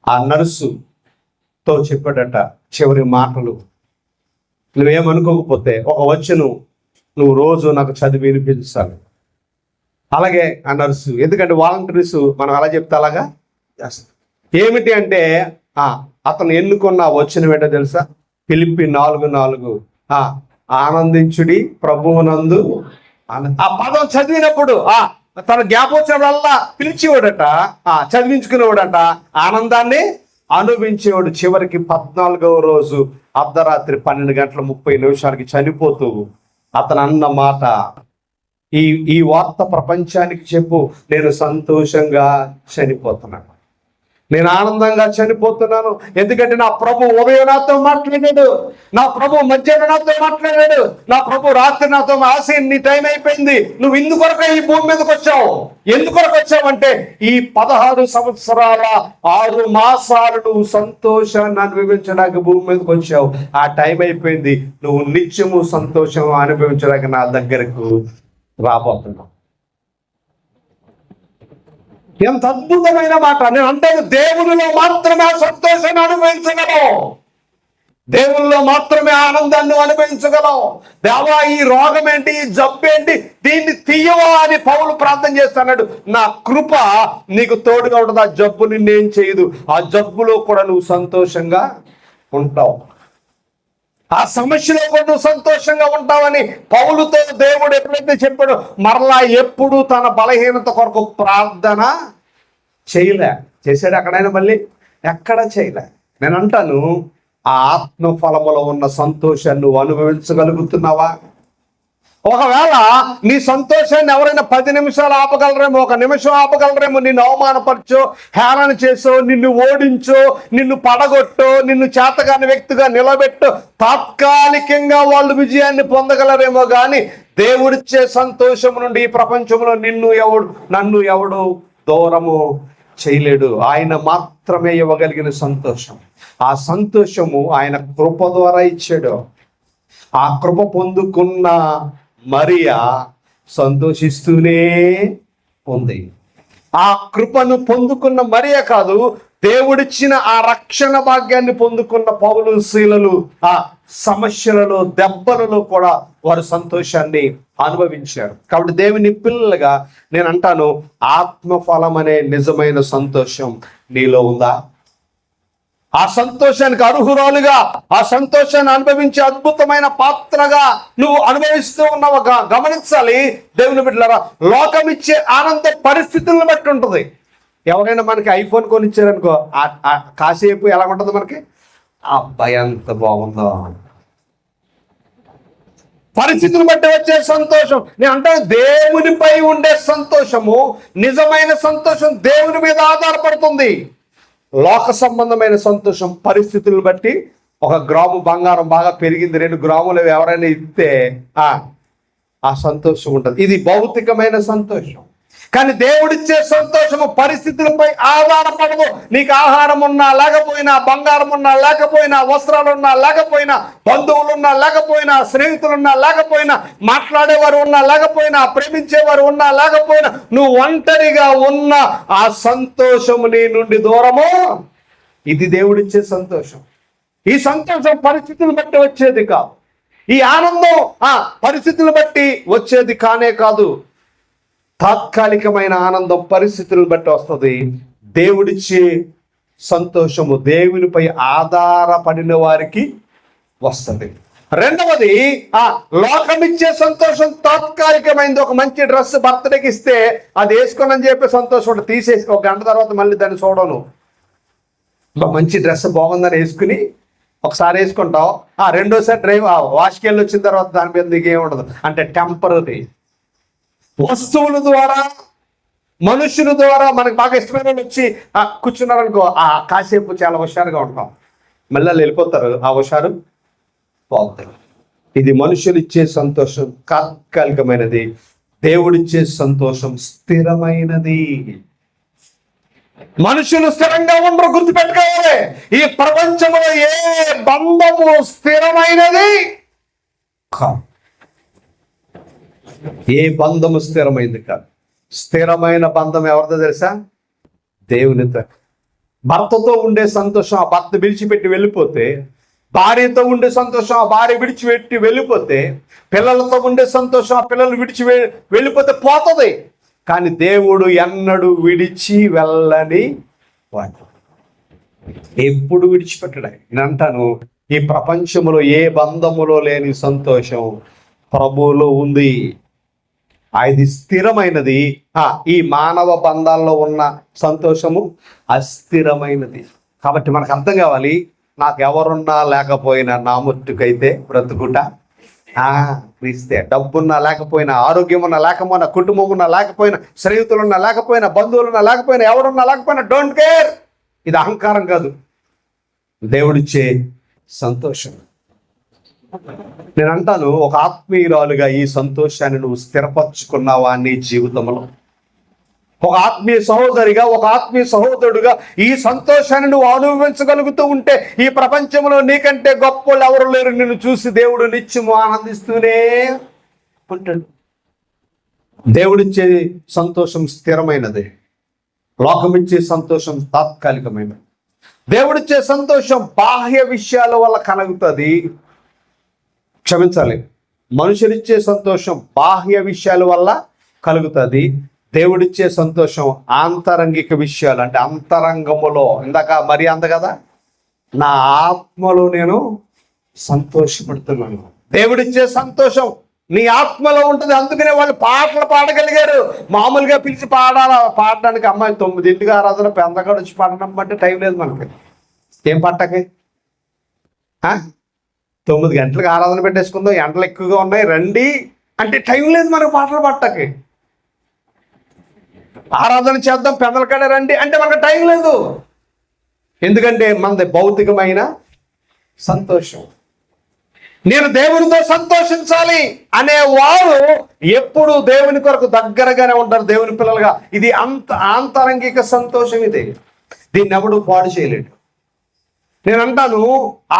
ఆ నర్సుతో చెప్పాడట చివరి మాటలు, నువ్వేమనుకోకపోతే ఒక వచ్చును నువ్వు రోజు నాకు చదివి వినిపించాలి. అలాగే ఆ నర్సు, ఎందుకంటే వాలంటీర్స్ మనం ఎలా చెప్తే అలాగా ఏమిటి అంటే అతను ఎన్నుకున్న వచ్చిన ఏంటో తెలుసా? ఫిలిప్పి 4:4 ఆనందించుడి ప్రభువునందు. ఆ పదం చదివినప్పుడు తన జ్ఞాపకం వచ్చినప్పుడల్లా పిలిచేవాడట, చదివించుకునేవాడట, ఆనందాన్ని అనుభవించేవాడు. చివరికి 14వ రోజు అర్ధరాత్రి 12:30 చనిపోతూ అతను అన్న మాట, ఈ వార్త ప్రపంచానికి చెప్పు, నేను సంతోషంగా చనిపోతున్నాను, నేను ఆనందంగా చనిపోతున్నాను. ఎందుకంటే నా ప్రభు ఉదయం నాతో మాట్లాడాడు, నా ప్రభు మధ్యాహ్నం నాతో మాట్లాడాడు, నా ప్రభు రాత్రి నాతో నీ టైం అయిపోయింది, నువ్వు ఇందుకొరకు ఈ భూమి మీదకి వచ్చావు. ఎందుకొరకు వచ్చావంటే ఈ 16 సంవత్సరాల 6 మాసాలు నువ్వు సంతోషాన్ని అనుభవించడానికి భూమి మీదకి వచ్చావు. ఆ టైం అయిపోయింది, నువ్వు నిత్యము సంతోషం అనుభవించడానికి నా దగ్గరకు రాబోతున్నావు. ఎంత అద్భుతమైన మాట. నేను అంటే దేవునిలో మాత్రమే సంతోషాన్ని అనుభవించగలం, దేవునిలో మాత్రమే ఆనందాన్ని అనుభవించగలం. దేవా, ఈ రోగం ఏంటి, ఈ జబ్బు ఏంటి, దీన్ని తీయవా అని పౌలు ప్రార్థన చేస్తున్నాడు. నా కృప నీకు తోడుగా ఉండదు, ఆ జబ్బు నిన్నేం చేయదు, ఆ జబ్బులో కూడా నువ్వు సంతోషంగా ఉంటావు, ఆ సమస్యలో కూడా నువ్వు సంతోషంగా ఉంటావని పౌలుతో దేవుడు ఎప్పుడైతే చెప్పాడో మరలా ఎప్పుడు తన బలహీనత కొరకు ప్రార్థన చేశాడు. అక్కడైనా మళ్ళీ ఎక్కడ చేయలే. నేను అంటాను, ఆ ఆత్మఫలములో ఉన్న సంతోషాన్ని నువ్వు అనుభవించగలుగుతున్నావా? ఒకవేళ నీ సంతోషాన్ని ఎవరైనా 10 నిమిషాలు ఆపగలరేమో, 1 నిమిషం ఆపగలరేమో, నిన్ను అవమానపరచో, హేళన చేసో, నిన్ను ఓడించో, నిన్ను పడగొట్టో, నిన్ను చేతగాని వ్యక్తిగా నిలబెట్టో తాత్కాలికంగా వాళ్ళు విజయాన్ని పొందగలరేమో, కానీ దేవుడిచ్చే సంతోషం నుండి ఈ ప్రపంచంలో నన్ను ఎవడు దూరము చేయలేడు. ఆయన మాత్రమే ఇవ్వగలిగిన సంతోషం. ఆ సంతోషము ఆయన కృప ద్వారా ఇచ్చాడు. ఆ కృప పొందుకున్న మరియా సంతోషిస్తూనే ఉంది. ఆ కృపను పొందుకున్న మరియా కాదు, దేవుడిచ్చిన ఆ రక్షణ భాగ్యాన్ని పొందుకున్న పౌలు శీలలు ఆ సమస్యలలో దెబ్బలలో కూడా వారు సంతోషాన్ని అనుభవించారు. కాబట్టి దేవుని పిల్లలుగా నేను అంటాను, ఆత్మఫలం అనే నిజమైన సంతోషం నీలో ఉందా? ఆ సంతోషానికి అర్హురాలుగా, ఆ సంతోషాన్ని అనుభవించే అద్భుతమైన పాత్రగా నువ్వు అనుభవిస్తూ ఉన్నావు. గమనించాలి దేవుని బిడ్డలారా, లోకం ఇచ్చే ఆనంద పరిస్థితులను బట్టి ఉంటుంది. ఎవరైనా మనకి ఐఫోన్ కొనిచ్చారనుకో, కాసేపు ఎలా ఉంటుంది మనకి, అబ్బాయి ఎంత బాగుందో, పరిస్థితులు బట్టి వచ్చే సంతోషం. నేను అంటే దేవునిపై ఉండే సంతోషము, నిజమైన సంతోషం దేవుని మీద ఆధారపడుతుంది. లోక సంబంధమైన సంతోషం పరిస్థితులను బట్టి. 1 గ్రాము బంగారం బాగా పెరిగింది, 2 గ్రాములు ఎవరైనా ఇస్తే ఆ సంతోషం ఉంటుంది. ఇది భౌతికమైన సంతోషం. కానీ దేవుడిచ్చే సంతోషము పరిస్థితులపై ఆధారపడదు. నీకు ఆహారం ఉన్నా లేకపోయినా, బంగారం ఉన్నా లేకపోయినా, వస్త్రాలు ఉన్నా లేకపోయినా, బంధువులు ఉన్నా లేకపోయినా, స్నేహితులున్నా లేకపోయినా, మాట్లాడేవారు ఉన్నా లేకపోయినా, ప్రేమించేవారు ఉన్నా లేకపోయినా, నువ్వు ఒంటరిగా ఉన్న ఆ సంతోషము నీ నుండి దూరము. ఇది దేవుడిచ్చే సంతోషం. ఈ సంతోషం పరిస్థితులను బట్టి వచ్చేది కాదు. ఈ ఆనందం పరిస్థితులను బట్టి వచ్చేది కానే కాదు. తాత్కాలికమైన ఆనందం పరిస్థితులను బట్టి వస్తుంది. దేవుడిచ్చే సంతోషము దేవునిపై ఆధారపడిన వారికి వస్తుంది. రెండవది, లోకమిచ్చే సంతోషం తాత్కాలికమైంది. ఒక మంచి డ్రెస్ బర్త్డేకి ఇస్తే అది వేసుకోనని చెప్పి సంతోషం తీసేసి 1 గంట తర్వాత మళ్ళీ దాన్ని చూడను. మంచి డ్రెస్ బాగుందని వేసుకుని ఒకసారి వేసుకుంటావు, రెండోసారి వాష్కి వెళ్ళి వచ్చిన తర్వాత దాని మీద నీకేం ఉండదు. అంటే టెంపరరీ. వస్తువుల ద్వారా, మనుషుల ద్వారా మనకు బాగా ఇష్టమైన వాళ్ళు వచ్చి కూర్చున్నారనుకో, కాసేపు చాలా హుషారుగా ఉంటాం, మళ్ళీ వెళ్ళిపోతారు, ఆ హుషారు పోతారు. ఇది మనుషులు ఇచ్చే సంతోషం తాత్కాలికమైనది. దేవుడిచ్చే సంతోషం స్థిరమైనది. మనుషులు స్థిరంగా ఉండరు, గుర్తుపెట్టుకోవాలి. ఈ ప్రపంచంలో ఏ బంధము స్థిరమైనది కాదు. ఏ బంధము స్థిరమైంది కాదు. స్థిరమైన బంధం ఎవరిదో తెలుసా? దేవునితో. భర్తతో ఉండే సంతోషం ఆ భర్త విడిచిపెట్టి వెళ్ళిపోతే, భార్యతో ఉండే సంతోషం ఆ భార్య విడిచిపెట్టి వెళ్ళిపోతే, పిల్లలతో ఉండే సంతోషం ఆ పిల్లలు విడిచి వెళ్ళిపోతే పోతుంది. కానీ దేవుడు ఎన్నడూ విడిచి వెళ్ళని వాడు, ఎప్పుడు విడిచిపెట్టడా. నేను అంటాను, ఈ ప్రపంచంలో ఏ బంధములో లేని సంతోషం ప్రభువులో ఉంది. అది స్థిరమైనది. ఈ మానవ బంధాల్లో ఉన్న సంతోషము అస్థిరమైనది. కాబట్టి మనకు అర్థం కావాలి, నాకు ఎవరున్నా లేకపోయినా నా మట్టుకైతే బ్రతుకుట క్రీస్తే. డబ్బున్నా లేకపోయినా, ఆరోగ్యం ఉన్నా లేకపోయినా, కుటుంబం ఉన్నా లేకపోయినా, స్నేహితులున్నా లేకపోయినా, బంధువులున్నా లేకపోయినా, ఎవరున్నా లేకపోయినా, డోంట్ కేర్. ఇది అహంకారం కాదు, దేవుడిచ్చే సంతోషం. నేను అంటాను, ఒక ఆత్మీయురాలుగా ఈ సంతోషాన్ని నువ్వు స్థిరపరచుకున్నావా నీ జీవితంలో? ఒక ఆత్మీయ సహోదరిగా, ఒక ఆత్మీయ సహోదరుడుగా ఈ సంతోషాన్ని నువ్వు అనుభవించగలుగుతూ ఉంటే, ఈ ప్రపంచంలో నీకంటే గొప్పలు ఎవరు లేరు. నిన్ను చూసి దేవుడు నిత్యము ఆనందిస్తూనే ఉంటాడు. దేవుడిచ్చే సంతోషం స్థిరమైనది, లోకమిచ్చే సంతోషం తాత్కాలికమైనది. దేవుడిచ్చే సంతోషం బాహ్య విషయాల వల్ల కలుగుతుంది. క్షమించాలి, మనుషులిచ్చే సంతోషం బాహ్య విషయాల వల్ల కలుగుతుంది. దేవుడిచ్చే సంతోషం ఆంతరంగిక విషయాలు, అంటే అంతరంగములో. ఇందాక మరి అంద కదా, నా ఆత్మలో నేను సంతోషపడుతున్నాను. దేవుడిచ్చే సంతోషం నీ ఆత్మలో ఉంటుంది. అందుకనే వాళ్ళు పాటలు పాడగలిగారు. మామూలుగా పిలిచి పాడడానికి అమ్మాయి 9 ఆరాధన పెందగాడు వచ్చి పాడడం అంటే టైం లేదు మనకి. ఏం పట్టకి 9 గంటలకు ఆరాధన పెట్టేసుకుందాం, ఎండలు ఎక్కువగా ఉన్నాయి రండి అంటే టైం లేదు మనకు పాటలు పట్టకి. ఆరాధన చేద్దాం పెద్దల కాడ రండి అంటే మనకు టైం లేదు. ఎందుకంటే మనది భౌతికమైన సంతోషం. నేను దేవునితో సంతోషించాలి అనేవారు ఎప్పుడు దేవుని కొరకు దగ్గరగానే ఉంటారు, దేవుని పిల్లలుగా. ఇది ఆంతరంగిక సంతోషం. ఇది దీన్ని ఎవడు పాడు చేయలేడు. నేను అంటాను,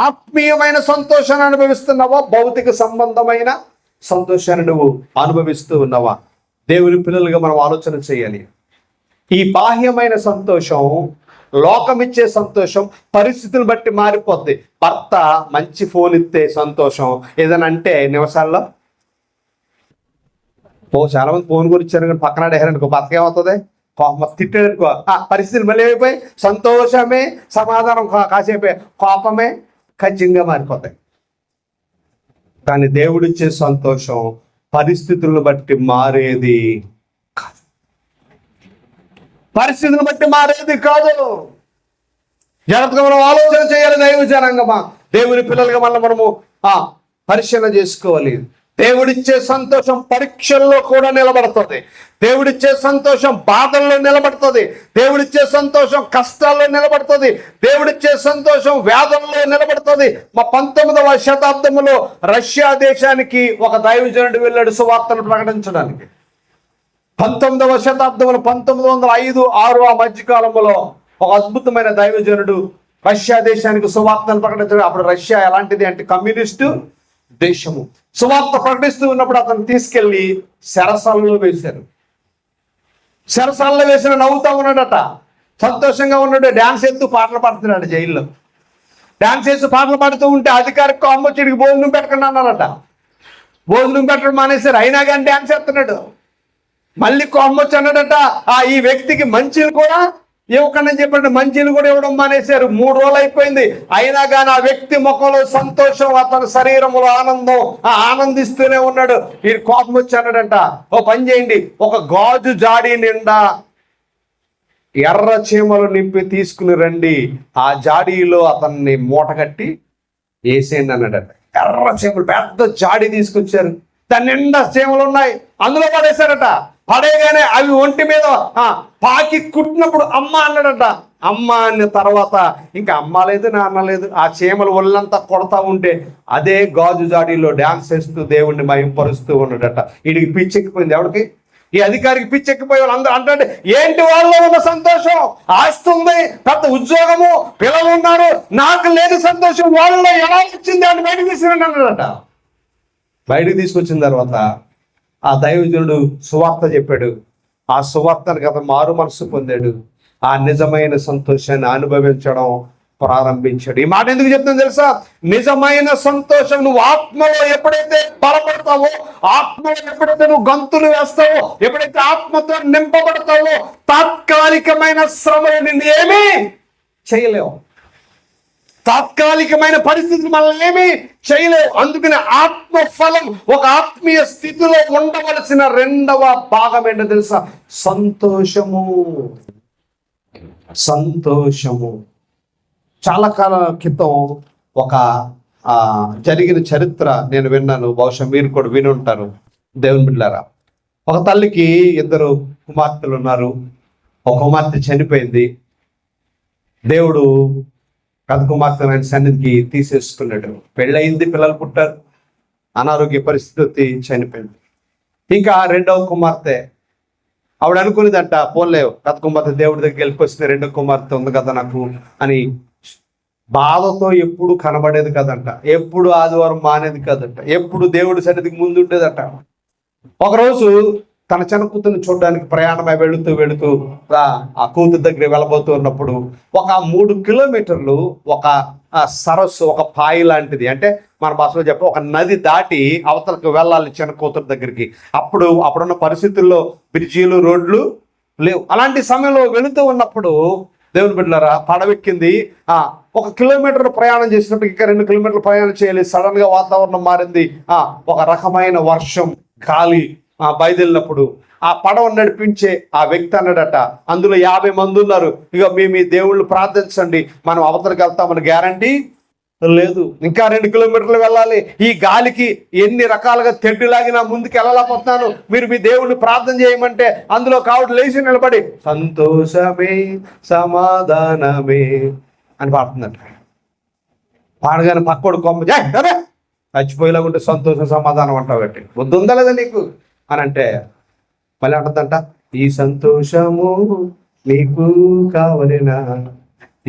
ఆత్మీయమైన సంతోషాన్ని అనుభవిస్తున్నావా, భౌతిక సంబంధమైన సంతోషాన్ని నువ్వు అనుభవిస్తూ ఉన్నావా? దేవుని పిల్లలుగా మనం ఆలోచన చేయాలి. ఈ బాహ్యమైన సంతోషం, లోకమిచ్చే సంతోషం పరిస్థితులు బట్టి మారిపోద్ది. భర్త మంచి ఫోన్ ఇస్తే సంతోషం, ఏదైనా అంటే నిమిషాల్లో చాలా మంది ఫోన్ గురించి కానీ పక్కన అడగారనుకో, భర్త ఏమవుతుంది, తిట్టాడనుకో, పరిస్థితులు మళ్ళీ అయిపోయి సంతోషమే సమాధానం కాసేపే, కోపమే ఖచ్చితంగా మారిపోతాయి. కానీ దేవుడిచ్చే సంతోషం పరిస్థితులను బట్టి మారేది కాదు. పరిస్థితులను బట్టి మారేది కాదు. జాగ్రత్తగా మనం ఆలోచన చేయాలి. దైవ జనాంగమా, దేవుని పిల్లలుగా మనము పరిశీలన చేసుకోవాలి. దేవుడిచ్చే సంతోషం పరీక్షల్లో కూడా నిలబడుతుంది. దేవుడిచ్చే సంతోషం బాధల్లో నిలబడుతుంది. దేవుడిచ్చే సంతోషం కష్టాల్లో నిలబడుతుంది. దేవుడిచ్చే సంతోషం వ్యాధుల్లో నిలబడుతుంది. మా 19వ శతాబ్దంలో రష్యా దేశానికి ఒక దైవజనుడు వెళ్ళాడు సువార్తను ప్రకటించడానికి. 19వ శతాబ్దంలో 1905, 6 ఆ మధ్యకాలంలో ఒక అద్భుతమైన దైవజనుడు రష్యా దేశానికి సువార్తను ప్రకటించాడు. అప్పుడు రష్యా ఎలాంటిది అంటే కమ్యూనిస్టు దేశము. సువార్త ప్రకటిస్తూ ఉన్నప్పుడు అతను తీసుకెళ్లి చెరసాలలో వేశారు. చెరసాలలో వేసిన నవ్వుతా ఉన్నాడట, సంతోషంగా ఉన్నాడు, డాన్స్ చేస్తూ పాటలు పాడుతున్నాడు జైల్లో. డాన్స్ చేస్తూ పాటలు పాడుతూ ఉంటే అధికారికి అమ్మొచ్చిడికి భోజనం పెట్టకుండా అన్నారట. భోజనం పెట్టడం మానేశారు, అయినా కానీ డాన్స్ చేస్తున్నాడు. మళ్ళీ కొమ్మొచ్చి అన్నాడట, ఈ వ్యక్తికి మంచిని కూడా ఇవ్వకుండా చెప్పండి, మంచిని కూడా ఇవ్వడం మానేశారు. 3 రోజులు అయిపోయింది, అయినా కానీ ఆ వ్యక్తి ముఖంలో సంతోషం, అతని శరీరంలో ఆనందం, ఆనందిస్తూనే ఉన్నాడు. ఈ కోపం వచ్చి అన్నాడంట, ఓ పని చేయండి, ఒక గాజు జాడీ నిండా ఎర్ర చీమలు నింపి తీసుకుని రండి, ఆ జాడీలో అతన్ని మూట కట్టి వేసేయండి అన్నాడట. ఎర్ర చీమలు పెద్ద జాడీ తీసుకొచ్చారు, దాని నిండా చీమలు ఉన్నాయి, అందులో పడేశారట. పడేగానే అవి ఒంటి మీద పాకి కుట్టినప్పుడు అమ్మ అన్నాడట. అమ్మ అన్న తర్వాత ఇంకా అమ్మ లేదు నాన్న లేదు, ఆ చీమలు ఒళ్ళంతా కొడతా ఉంటే అదే గాజు జాడీలో డ్యాన్స్ చేస్తూ దేవుణ్ణి మహింపరుస్తూ ఉన్నాడట. వీడికి పిచ్చెక్కిపోయింది. ఎవరికి? ఈ అధికారికి పిచ్చెక్కిపోయే వాళ్ళు అందరూ అంటే, ఏంటి వాళ్ళలో ఉన్న సంతోషం? ఆస్తి ఉంది, పెద్ద ఉద్యోగము, పిల్లలు ఉన్నారు, నాకు లేని సంతోషం వాళ్ళలో ఎలా వచ్చింది అని బయటకు తీసుకురండి అన్నాడట. బయటకు తీసుకొచ్చిన తర్వాత ఆ దైవజనుడు సువార్త చెప్పాడు. ఆ సువార్తను అతను మారు మనసు పొందాడు. ఆ నిజమైన సంతోషాన్ని అనుభవించడం ప్రారంభించాడు. ఈ మాట ఎందుకు చెప్తాను తెలుసా? నిజమైన సంతోషం నువ్వు ఆత్మలో ఎప్పుడైతే బలపడతావో, ఆత్మలో ఎప్పుడైతే నువ్వు గంతులు వేస్తావో, ఎప్పుడైతే ఆత్మతో నింపబడతావో, తాత్కాలికమైన శ్రమలు నిన్ను ఏమీ చేయలేవు. తాత్కాలికమైన పరిస్థితులు మనల్ని ఏమీ చేయలేవు. అందుకని ఆత్మఫలం, ఒక ఆత్మీయ స్థితిలో ఉండవలసిన 2వ భాగం ఏంటో తెలుసా? సంతోషము. సంతోషము. చాలా కాలం క్రితం ఒక జరిగిన చరిత్ర నేను విన్నాను, బహుశా మీరు కూడా విని ఉంటారు దేవుని బిడ్డలారా. ఒక తల్లికి 2 కుమార్తెలు ఉన్నారు. ఒక కుమార్తె చనిపోయింది. దేవుడు పెద్ద కుమార్తెను ఆయన సన్నిధికి తీసేసుకున్నాడు. పెళ్ళయింది, పిల్లలు పుట్టారు, అనారోగ్య పరిస్థితి, చనిపోయింది. ఇంకా 2వ కుమార్తె, ఆవిడ అనుకునేదంట, పోలే పెద్ద కుమార్తె దేవుడి దగ్గరికి వెళ్ళిపోతుంది, 2వ కుమార్తె ఉంది కదా నాకు అని బాధతో ఎప్పుడు కనబడేది కదంట, ఎప్పుడు ఆదివారం మానేది కదంట, ఎప్పుడు దేవుడి సన్నిధికి ముందు ఉండేదట. ఒకరోజు తన చిన్న కూతుర్ని చూడడానికి ప్రయాణమై వెళుతూ ఆ కూతురు దగ్గర వెళ్ళబోతూ ఉన్నప్పుడు ఒక 3 కిలోమీటర్లు ఒక సరస్సు, ఒక పాయి లాంటిది, అంటే మన భాషలో చెప్ప ఒక నది దాటి అవతలకు వెళ్ళాలి చిన్న కూతురు దగ్గరికి. అప్పుడున్న పరిస్థితుల్లో బ్రిడ్జీలు, రోడ్లు లేవు. అలాంటి సమయంలో వెళుతూ ఉన్నప్పుడు దేవుని బిడ్డలారా, పడవెక్కింది. 1 కిలోమీటర్ ప్రయాణం చేసినప్పుడు ఇంకా 2 కిలోమీటర్లు ప్రయాణం చేయాలి. సడన్ గా వాతావరణం మారింది. ఒక రకమైన వర్షం, గాలి బయలుదేరినప్పుడు ఆ పడవ నడిపించే ఆ వ్యక్తి అన్నాడట, అందులో 50 మంది ఉన్నారు, ఇక మీ దేవుళ్ళు ప్రార్థించండి, మనం అవతలకి వెళ్తామని గ్యారంటీ లేదు. ఇంకా 2 కిలోమీటర్లు వెళ్ళాలి. ఈ గాలికి ఎన్ని రకాలుగా తెడ్డులాగినా ముందుకు వెళ్ళలేకపోతున్నాను, మీరు మీ దేవుణ్ణి ప్రార్థన చేయమంటే అందులో కావుడు లేచి నిలబడి సంతోషమే సమాధానమే అని పాడుతుందట. పాడగానే పక్కోడు కొమ్మ చచ్చిపోయేలా ఉంటే సంతోషం సమాధానం అంటావు బట్టి బుద్ధి ఉందా లేదా నీకు అని అంటే, మళ్ళీ అంటుందంట, ఈ సంతోషము నీకు కావలేనా,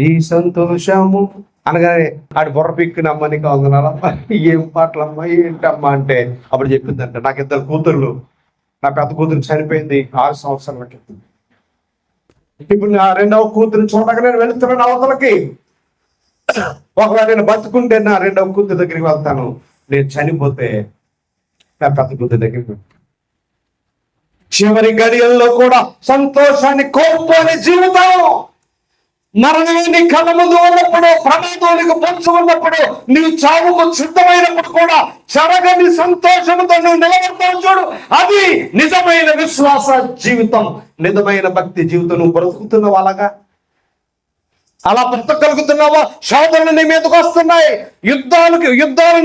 ఈ సంతోషము అనగానే ఆడి బుర్ర పిక్కిన అమ్మ నీకు వందనాలమ్మా, ఏం పాటలమ్మా ఏంటమ్మా అంటే అప్పుడు చెప్పిందంట, నాకు 2 కూతుర్లు, నా పెద్ద కూతురు చనిపోయింది 6 సంవత్సరాలకి, ఇప్పుడు నా 2వ కూతురు చూడగా నేను వెళ్తున్నాను అవతలకి. ఒకవేళ నేను బతుకుంటే నా 2వ కూతురు దగ్గరికి వెళ్తాను, నేను చనిపోతే నా పెద్ద కూతురు దగ్గరికి. చివరి గడియల్లో కూడా సంతోషాన్ని కోల్పోని జీవితం, మరణాన్ని కళ్ళ ముందు ఉన్నప్పుడు, ప్రమాదానికి పొంచి ఉన్నప్పుడు, నీవు చావుకు సిద్ధమైనప్పుడు కూడా చెరగని సంతోషంతో నువ్వు నిలబడతావు చూడు, అది నిజమైన విశ్వాస జీవితం, నిజమైన భక్తి జీవితం. నువ్వు బ్రతుకుతున్నావు అలాగా. అలా బ్రతకగలుగుతున్నావా? శోధనలు నీ మీదకి వస్తున్నాయి, యుద్ధాలు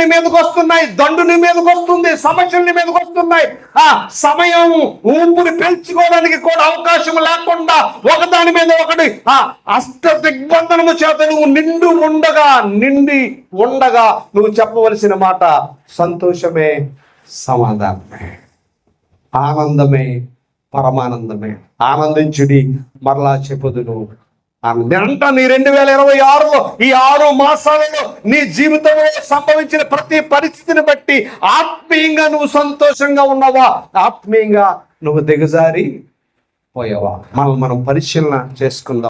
నీ మీదకి వస్తున్నాయి, దండు నీ మీదకి వస్తుంది, సమస్యలు నీ మీదకి వస్తున్నాయి. ఆ సమయం ఊపిరి పీల్చుకోవడానికి కూడా అవకాశం లేకుండా ఒకదాని మీద ఒకటి అష్ట దిగ్బంధనము చేత నువ్వు నిండి ఉండగా నువ్వు చెప్పవలసిన మాట సంతోషమే, సమాధానమే, ఆనందమే, పరమానందమే. ఆనందించుడి, మరలా చెప్పుదును. అంట నీ 2026లో ఈ 6 మాసాలలో నీ జీవితంలో సంభవించిన ప్రతి పరిస్థితిని బట్టి ఆత్మీయంగా నువ్వు సంతోషంగా ఉన్నావా? ఆత్మీయంగా నువ్వు దిగజారి పోయావా? మనం పరిశీలన చేసుకుందాం.